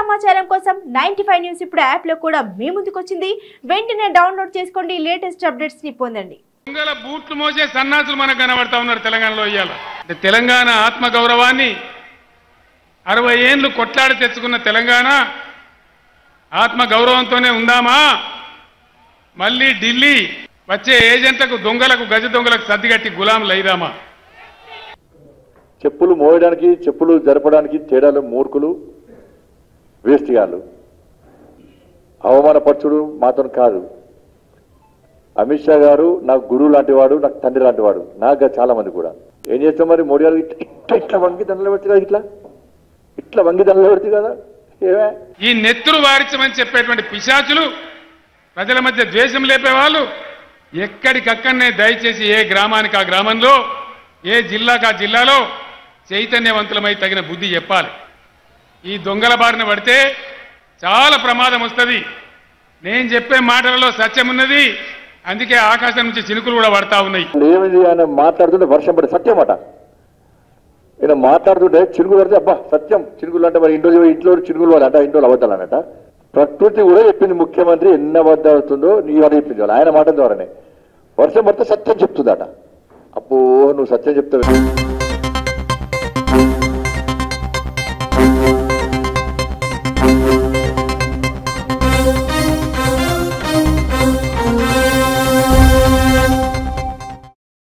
సమాచారం కోసం 95 న్యూస్ ఇప్పుడు యాప్ లో కూడా మీ ముందుకొచ్చింది. వెంటనే డౌన్లోడ్ చేసుకోండి, లేటెస్ట్ అప్డేట్స్ ని పొందండి. దొంగల బూట్లు మోసే సన్నాసులు మనకు కనబడతా ఉన్నారు తెలంగాణలో. ఇయ్యాల తెలంగాణ ఆత్మ గౌరవాన్ని 60 ఏళ్లు కొట్లాడి తెచ్చుకున్న తెలంగాణ ఆత్మ గౌరవంతోనే ఉందామా? మళ్ళీ ఢిల్లీ వచ్చే ఏజెంట్లకు, దొంగలకు, గజ దొంగలకు సర్దిగట్టి గులాంలు అయిదామా? చెప్పులు మోయడానికి, చెప్పులు జరపడానికి తేడాలు మూర్ఖులు, వేస్టిగాళ్ళు. అవమానపరచుడు మాతో కాదు. అమిత్ షా గారు నాకు గురువు లాంటి వాడు, నాకు తండ్రి లాంటి వాడు. నాకు చాలా మంది కూడా. ఏం చేస్తాం మరి? మోడీ గారు ఇట్లా వంగి దండలు పెడుతుంది కదా, ఇట్లా వంగి దండలు పెడుతుంది కదా. ఏమే ఈ నెత్తురు వారించమని చెప్పేటువంటి పిశాచులు, ప్రజల మధ్య ద్వేషం లేపేవాళ్ళు ఎక్కడికక్కడనే దయచేసి ఏ గ్రామానికి ఆ గ్రామంలో, ఏ జిల్లాకు ఆ జిల్లాలో చైతన్యవంతులమై తగిన బుద్ధి చెప్పాలి. ఈ దొంగల బారిన పడితే చాలా ప్రమాదం వస్తుంది. నేను చెప్పే మాటలలో సత్యం ఉన్నది. అందుకే ఆకాశం నుంచి చినుకులు కూడా పడతా ఉన్నాయి. ఏమిది ఆయన మాట్లాడుతుంటే వర్షం పడి సత్యం అట. ఈయన మాట్లాడుతుంటే చినుకులు పడితే అబ్బా సత్యం. చినుకులు అంటే మరి ఇంట్లో చినుకులు పడి అంట, ఇంట్లో అబద్ధాలన్నట. ప్రకృతి కూడా చెప్పింది, ముఖ్యమంత్రి ఎన్ని అబద్ధాలు అవుతుందో నీ వల్ల చెప్పింది. ఆయన మాట ద్వారానే వర్షం పడితే సత్యం చెప్తుందట. అప్పో నువ్వు సత్యం చెప్తావు.